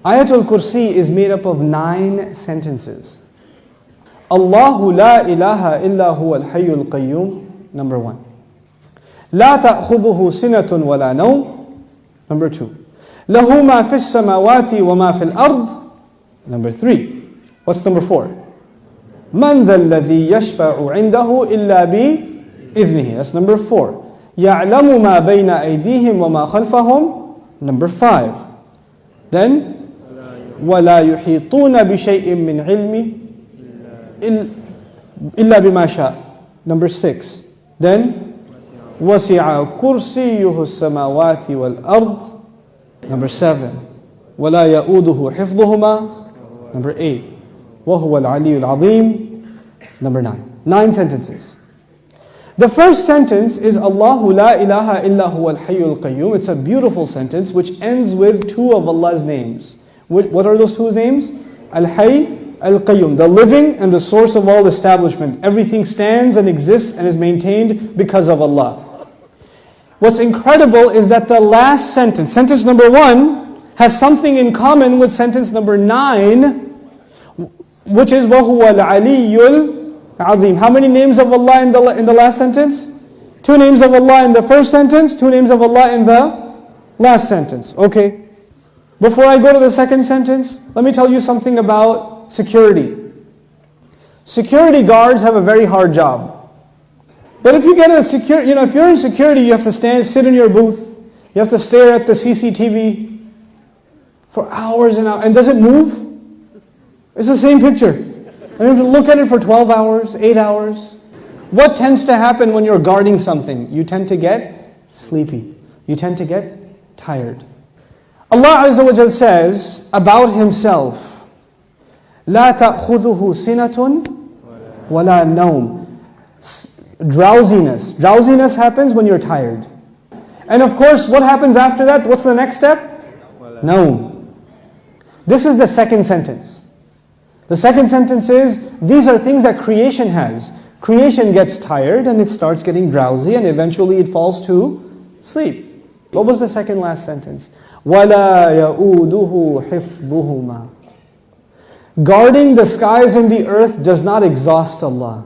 Ayatul Kursi is made up of 9 sentences. Allahu la ilaha illa huwa al-hayyul qayyum, number 1. La ta'khudhuhu sinatun wa la nawm, number 2. Lahu ma fis samawati wa ma fil ard, number 3. What's number 4? Man dha alladhi yashfa'u 'indahu illa bi idhnihi. That's number 4. يَعْلَمُ مَا بَيْنَ أَيْدِيهِمْ وَمَا خَلْفَهُم, number 5. Then وَلَا يُحِيطُونَ بِشَيْءٍ مِّنْ عِلْمِ إِلَّا بِمَا شَاءَ, number 6. Then وَسِعَ كُرْسِيُّهُ السَّمَاوَاتِ وَالْأَرْضِ, number 7. وَلَا يَؤُودُهُ حِفْظُهُمَا, number 8. وَهُوَ الْعَلِيُّ الْعَظِيمُ, number 9. 9 sentences. The first sentence is Allahu la ilaha illa huwa al-hayyul qayyum. It's a beautiful sentence which ends with 2 of Allah's names. What are those 2 names? Al-Hayy, Al-Qayyum, the living and the source of all establishment. Everything stands and exists and is maintained because of Allah. What's incredible is that the last sentence, sentence number 1, has something in common with sentence number 9, which is وَهُوَ الْعَلِيُّ الْعَظِيمُ. How many names of Allah in the last sentence? 2 names of Allah in the first sentence, 2 names of Allah in the last sentence. Okay. Before I go to the second sentence, let me tell you something about security. Security guards have a very hard job. But if you get if you're in security, you have to sit in your booth. You have to stare at the CCTV for hours and hours. And does it move? It's the same picture. And you have to look at it for 12 hours, 8 hours. What tends to happen when you're guarding something? You tend to get sleepy. You tend to get tired. Allah Azza wa Jal says about Himself, لا تأخذه سنة ولا نوم. Drowsiness happens when you're tired. And of course, what happens after that? What's the next step? Naum. This is the second sentence. The second sentence is, these are things that creation has. Creation gets tired and it starts getting drowsy and eventually it falls to sleep. What was the second last sentence? وَلَا يَؤُودُهُ حِفْظُهُمَا. Guarding the skies and the earth does not exhaust Allah.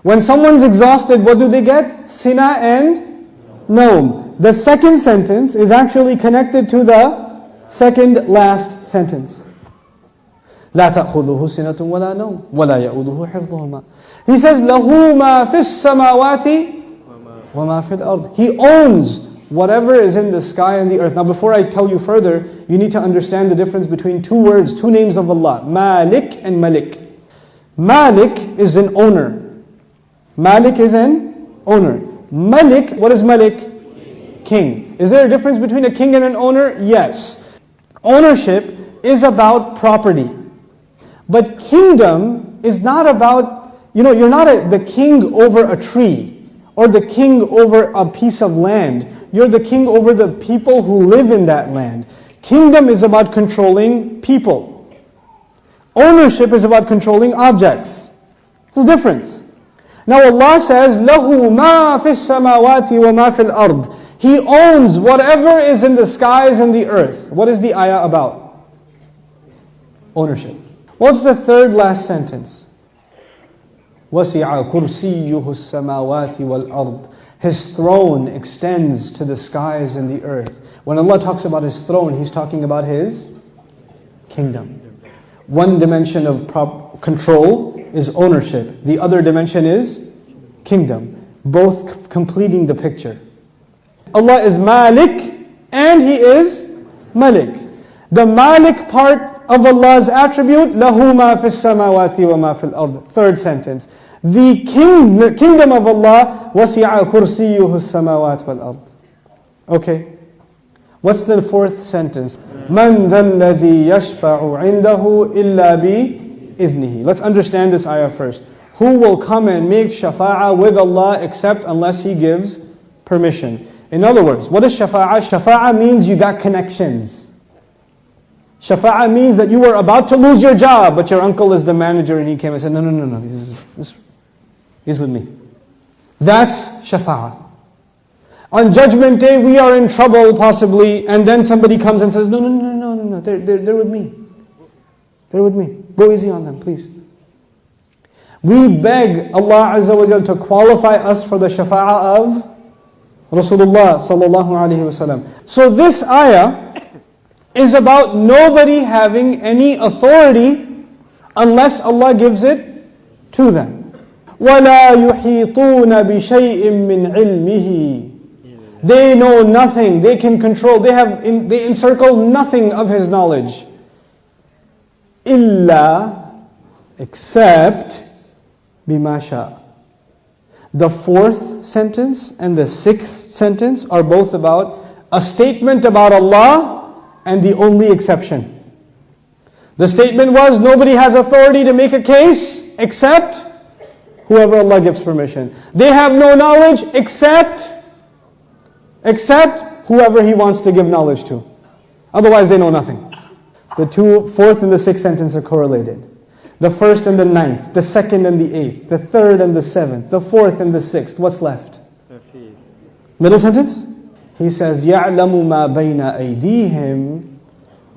When someone's exhausted, what do they get? Sina and Naum. The second sentence is actually connected to the second last sentence. لا تأخذه سنة ولا نوم ولا يؤوده حفظهما. He says, له ما في السماوات وما في الأرض. He owns whatever is in the sky and the earth. Now before I tell you further, you need to understand the difference between 2 words, 2 names of Allah, Malik and Malik. Malik is an owner. Malik is an owner. Malik, what is Malik? King. Is there a difference between a king and an owner? Yes. Ownership is about property. But kingdom is not about, you're not the king over a tree or the king over a piece of land. You're the king over the people who live in that land. Kingdom is about controlling people. Ownership is about controlling objects. There's a difference. Now Allah says, لَهُ مَا فِي السَّمَاوَاتِ وَمَا فِي الْأَرْضِ. He owns whatever is in the skies and the earth. What is the ayah about? Ownership. What's the third last sentence? وَسِعَ كُرْسِيُّهُ السَّمَاوَاتِ وَالْأَرْضِ. His throne extends to the skies and the earth. When Allah talks about His throne, He's talking about His kingdom. One dimension of control is ownership. The other dimension is kingdom. Both completing the picture. Allah is Malik and He is Malik. The Malik part of Allah's attribute, لَهُ مَا فِي السَّمَاوَاتِ وَمَا فِي الْأَرْضِ. Third sentence. The kingdom of Allah, وَسِعَ كُرْسِيُّهُ السَّمَاوَاتِ وَالْأَرْضِ. Okay. What's the fourth sentence? مَنْ ذَا الَّذِي يَشْفَعُ عِنْدَهُ إِلَّا بِإِذْنِهِ. Let's understand this ayah first. Who will come and make shafa'ah with Allah except unless He gives permission? In other words, what is shafa'ah? Shafa'ah means you got connections. Shafa'ah means that you were about to lose your job, but your uncle is the manager and he came and said, no, he's with me. That's shafa'ah. On Judgment Day, we are in trouble possibly, and then somebody comes and says, no, they're with me. They're with me. Go easy on them, please. We beg Allah Azza wa Jal to qualify us for the shafa'ah of Rasulullah sallallahu alaihi wasallam. So this ayah is about nobody having any authority unless Allah gives it to them. وَلَا يُحِيطُونَ بِشَيْءٍ مِّنْ عِلْمِهِ. They know nothing, they can control, they encircle nothing of His knowledge. إِلَّا, except بِمَا شَاءَ. The fourth sentence and the sixth sentence are both about a statement about Allah and the only exception. The statement was, nobody has authority to make a case except whoever Allah gives permission. They have no knowledge except whoever He wants to give knowledge to. Otherwise they know nothing. The fourth and the sixth sentence are correlated. The first and the ninth, the second and the eighth, the third and the seventh, the fourth and the sixth. What's left? Middle sentence? He says, يَعْلَمُ مَا بَيْنَ أَيْدِيهِمْ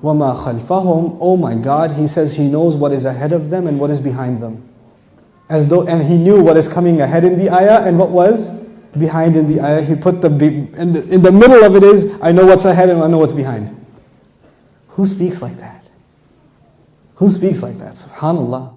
وَمَا خَلْفَهُمْ. Oh my God, He says He knows what is ahead of them and what is behind them. And He knew what is coming ahead in the ayah and what was behind in the ayah. He put in the middle of it is, I know what's ahead and I know what's behind. Who speaks like that? Who speaks like that? Subhanallah.